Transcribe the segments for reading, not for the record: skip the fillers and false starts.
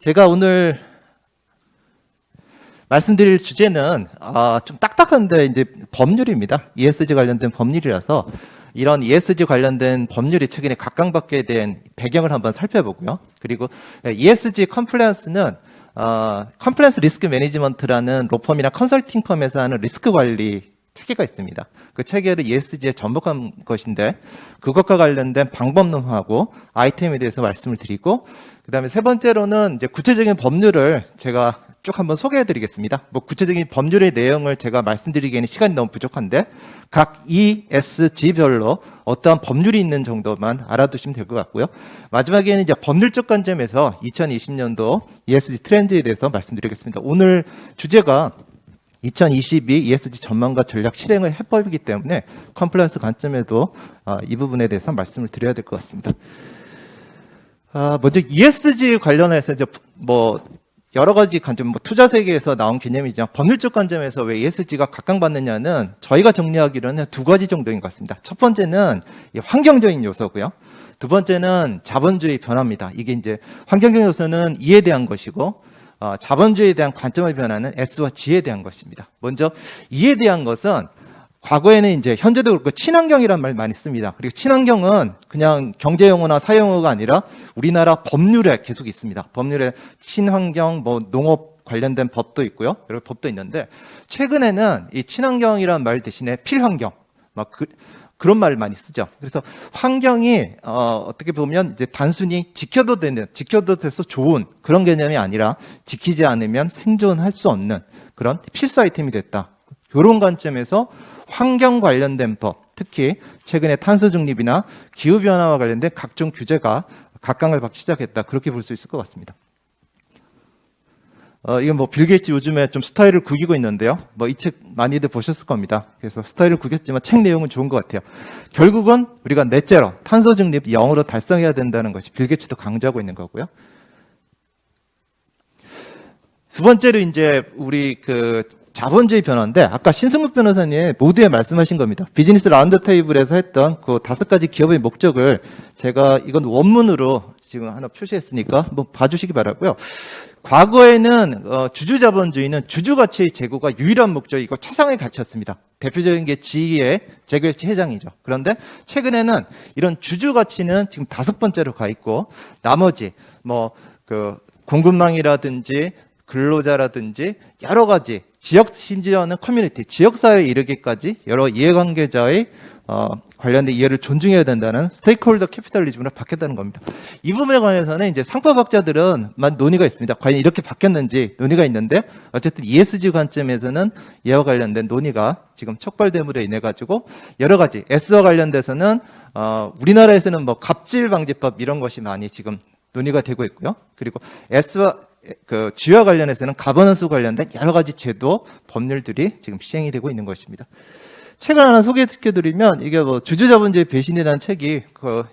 제가 오늘 말씀드릴 주제는 좀 딱딱한데 이제 법률입니다. ESG 관련된 법률이라서 이런 ESG 관련된 법률이 최근에 각광받게 된 배경을 한번 살펴보고요. 그리고 ESG 컴플라이언스는 컴플라이언스 리스크 매니지먼트라는 로펌이나 컨설팅 펌에서 하는 리스크 관리 체계가 있습니다. 그 체계를 ESG에 전복한 것인데 그것과 관련된 방법론하고 아이템에 대해서 말씀을 드리고, 그 다음에 세 번째로는 이제 구체적인 법률을 제가 쭉 한번 소개해 드리겠습니다. 뭐 구체적인 법률의 내용을 제가 말씀드리기에는 시간이 너무 부족한데 각 ESG별로 어떠한 법률이 있는 정도만 알아두시면 될 것 같고요. 마지막에는 이제 법률적 관점에서 2020년도 ESG 트렌드에 대해서 말씀드리겠습니다. 오늘 주제가 2022 ESG 전망과 전략 실행의 해법이기 때문에 컴플라이언스 관점에도 이 부분에 대해서 말씀을 드려야 될 것 같습니다. 먼저 ESG 관련해서 이제 뭐 여러 가지 관점, 투자 세계에서 나온 개념이지만 법률적 관점에서 왜 ESG가 각광받느냐는 저희가 정리하기로는 두 가지 정도인 것 같습니다. 첫 번째는 환경적인 요소고요. 두 번째는 자본주의 변화입니다. 이게 이제 환경적 요소는 E에 대한 것이고, 자본주의에 대한 관점의 변화는 S와 G에 대한 것입니다. 먼저 E에 대한 것은 과거에는 이제 현재도 그렇고 친환경이라는 말 많이 씁니다. 그리고 친환경은 그냥 경제용어나 사용어가 아니라 우리나라 법률에 계속 있습니다. 법률에 친환경, 농업 관련된 법도 있고요. 여러 법도 있는데 최근에는 이 친환경이라는 말 대신에 필환경, 그런 말을 많이 쓰죠. 그래서 환경이 어떻게 보면 이제 단순히 지켜도 돼서 좋은 그런 개념이 아니라 지키지 않으면 생존할 수 없는 그런 필수 아이템이 됐다. 이런 관점에서 환경 관련된 법, 특히 최근에 탄소 중립이나 기후 변화와 관련된 각종 규제가 각광을 받기 시작했다. 그렇게 볼 수 있을 것 같습니다. 이건 빌 게이츠 요즘에 좀 스타일을 구기고 있는데요. 이 책 많이들 보셨을 겁니다. 그래서 스타일을 구겼지만 책 내용은 좋은 것 같아요. 결국은 우리가 넷제로 탄소 중립 0으로 달성해야 된다는 것이 빌 게이츠도 강조하고 있는 거고요. 두 번째로 이제 우리 자본주의 변화인데 아까 신승국 변호사님 모두에 말씀하신 겁니다. 비즈니스 라운드 테이블에서 했던 그 5가지 기업의 목적을 제가 이건 원문으로 지금 하나 표시했으니까 한번 봐주시기 바라고요. 과거에는 주주자본주의는 주주가치의 제고가 유일한 목적이고 최상의 가치였습니다. 대표적인 게 지의 재결치 회장이죠. 그런데 최근에는 이런 주주가치는 지금 5번째로 가 있고 나머지 공급망이라든지 근로자라든지 여러 가지 지역, 심지어는 커뮤니티, 지역사회에 이르기까지 여러 이해관계자의 관련된 이해를 존중해야 된다는 스테이크홀더 캐피탈리즘으로 바뀌었다는 겁니다. 이 부분에 관해서는 이제 상법학자들은 논의가 있습니다. 과연 이렇게 바뀌었는지 논의가 있는데 어쨌든 ESG 관점에서는 이와 관련된 논의가 지금 촉발됨으로 인해 가지고 여러 가지 S와 관련돼서는 우리나라에서는 갑질 방지법 이런 것이 많이 지금 논의가 되고 있고요. 그리고 S와 G와 관련해서는 가버넌스 관련된 여러 가지 제도, 법률들이 지금 시행이 되고 있는 것입니다. 책을 하나 소개시켜드리면 이게 주주자본주의 배신이라는 책이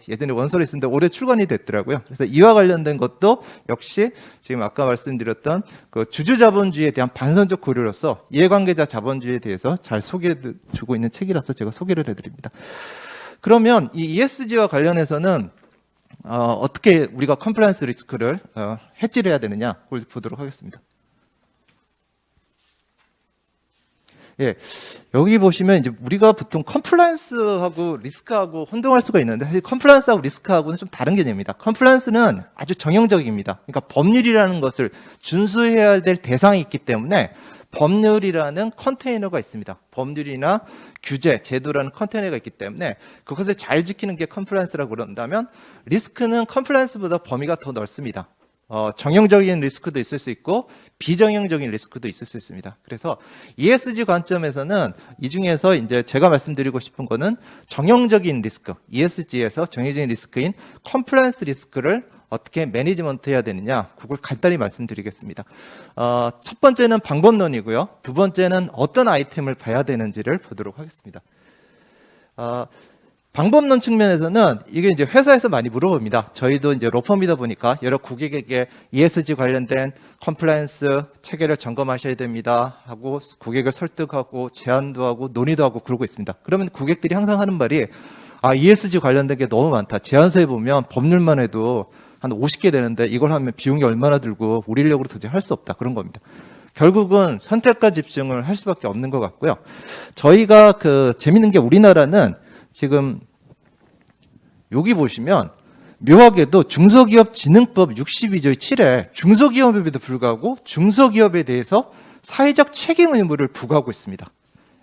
예전에 원서를 쓰는데 올해 출간이 됐더라고요. 그래서 이와 관련된 것도 역시 지금 아까 말씀드렸던 주주자본주의에 대한 반선적 고려로서 이해관계자 자본주의에 대해서 잘 소개해주고 있는 책이라서 제가 소개를 해드립니다. 그러면 이 ESG와 관련해서는 어떻게 우리가 컴플라이언스 리스크를 해지를 해야 되느냐 그걸 보도록 하겠습니다. 예, 여기 보시면 이제 우리가 보통 컴플라이언스하고 리스크하고 혼동할 수가 있는데 사실 컴플라이언스하고 리스크하고는 좀 다른 개념입니다. 컴플라이언스는 아주 정형적입니다. 그러니까 법률이라는 것을 준수해야 될 대상이 있기 때문에 법률이라는 컨테이너가 있습니다. 법률이나 규제, 제도라는 컨테이너가 있기 때문에 그것을 잘 지키는 게 컴플라이언스라고 그런다면 리스크는 컴플라이언스보다 범위가 더 넓습니다. 정형적인 리스크도 있을 수 있고 비정형적인 리스크도 있을 수 있습니다. 그래서 ESG 관점에서는 이 중에서 이제 제가 말씀드리고 싶은 거는 정형적인 리스크, ESG에서 정형적인 리스크인 컴플라이언스 리스크를 어떻게 매니지먼트 해야 되느냐 그걸 간단히 말씀드리겠습니다. 첫 번째는 방법론이고요. 두 번째는 어떤 아이템을 봐야 되는지를 보도록 하겠습니다. 방법론 측면에서는 이게 이제 회사에서 많이 물어봅니다. 저희도 이제 로펌이다 보니까 여러 고객에게 ESG 관련된 컴플라이언스 체계를 점검하셔야 됩니다 하고 고객을 설득하고 제안도 하고 논의도 하고 그러고 있습니다. 그러면 고객들이 항상 하는 말이 ESG 관련된 게 너무 많다. 제안서에 보면 법률만 해도 한 50개 되는데 이걸 하면 비용이 얼마나 들고 우리 인력으로 도저히 할 수 없다. 그런 겁니다. 결국은 선택과 집중을 할 수밖에 없는 것 같고요. 저희가 재밌는 게 우리나라는 지금 여기 보시면 묘하게도 중소기업진흥법 62조의 7에 중소기업에도 불구하고 중소기업에 대해서 사회적 책임 의무를 부과하고 있습니다.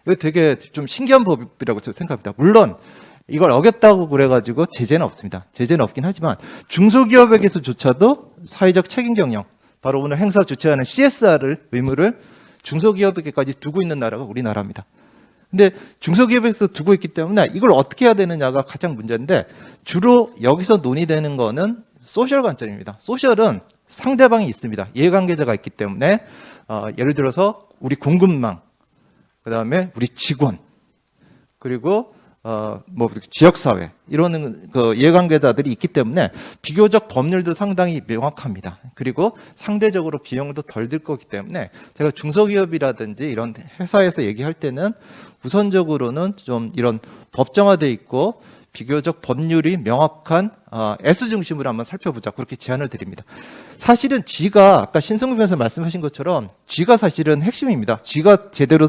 이거 되게 좀 신기한 법이라고 저는 생각합니다. 물론 이걸 어겼다고 그래가지고 제재는 없습니다. 제재는 없긴 하지만 중소기업에게서조차도 사회적 책임 경영, 바로 오늘 행사 주최하는 CSR을 의무를 중소기업에게까지 두고 있는 나라가 우리나라입니다. 근데 중소기업에서 두고 있기 때문에 이걸 어떻게 해야 되느냐가 가장 문제인데 주로 여기서 논의되는 거는 소셜 관점입니다. 소셜은 상대방이 있습니다. 이해관계자가 있기 때문에 예를 들어서 우리 공급망, 그다음에 우리 직원, 그리고 지역사회 이런 이해관계자들이 있기 때문에 비교적 법률도 상당히 명확합니다. 그리고 상대적으로 비용도 덜 들 거기 때문에 제가 중소기업이라든지 이런 회사에서 얘기할 때는 우선적으로는 좀 이런 법정화돼 있고 비교적 법률이 명확한 S 중심으로 한번 살펴보자, 그렇게 제안을 드립니다. 사실은 G가 아까 신성규 변호사 말씀하신 것처럼 G가 사실은 핵심입니다. G가 제대로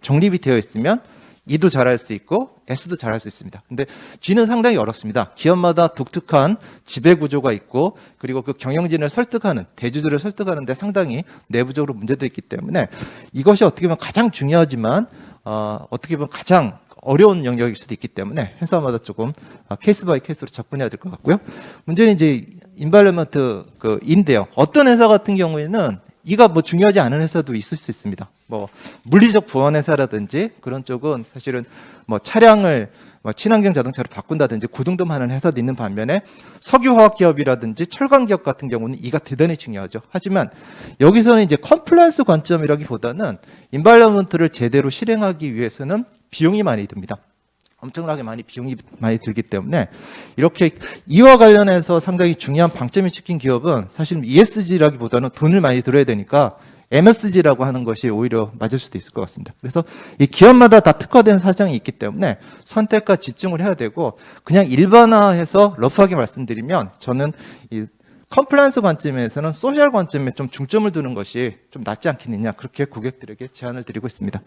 정립이 되어 있으면 E도 잘할 수 있고 S도 잘할 수 있습니다. 근데 G는 상당히 어렵습니다. 기업마다 독특한 지배 구조가 있고 그리고 그 경영진을 설득하는, 대주주를 설득하는 데 상당히 내부적으로 문제도 있기 때문에 이것이 어떻게 보면 가장 중요하지만 어떻게 보면 가장 어려운 영역일 수도 있기 때문에 회사마다 조금 케이스 바이 케이스로 접근해야 될 것 같고요. 문제는 이제 인발리먼트 인데요. 어떤 회사 같은 경우에는 이가 중요하지 않은 회사도 있을 수 있습니다. 물리적 보안 회사라든지 그런 쪽은 사실은 차량을 친환경 자동차로 바꾼다든지 그 정도만 하는 회사도 있는 반면에 석유화학 기업이라든지 철강 기업 같은 경우는 이가 대단히 중요하죠. 하지만 여기서는 이제 컴플라이언스 관점이라기보다는 인발리먼트를 제대로 실행하기 위해서는 비용이 많이 듭니다. 엄청나게 비용이 많이 들기 때문에 이렇게 이와 관련해서 상당히 중요한 방점이 찍힌 기업은 사실 ESG라기보다는 돈을 많이 들어야 되니까 MSG라고 하는 것이 오히려 맞을 수도 있을 것 같습니다. 그래서 이 기업마다 다 특화된 사정이 있기 때문에 선택과 집중을 해야 되고 그냥 일반화해서 러프하게 말씀드리면 저는 이 컴플라이언스 관점에서는 소셜 관점에 좀 중점을 두는 것이 좀 낫지 않겠느냐, 그렇게 고객들에게 제안을 드리고 있습니다.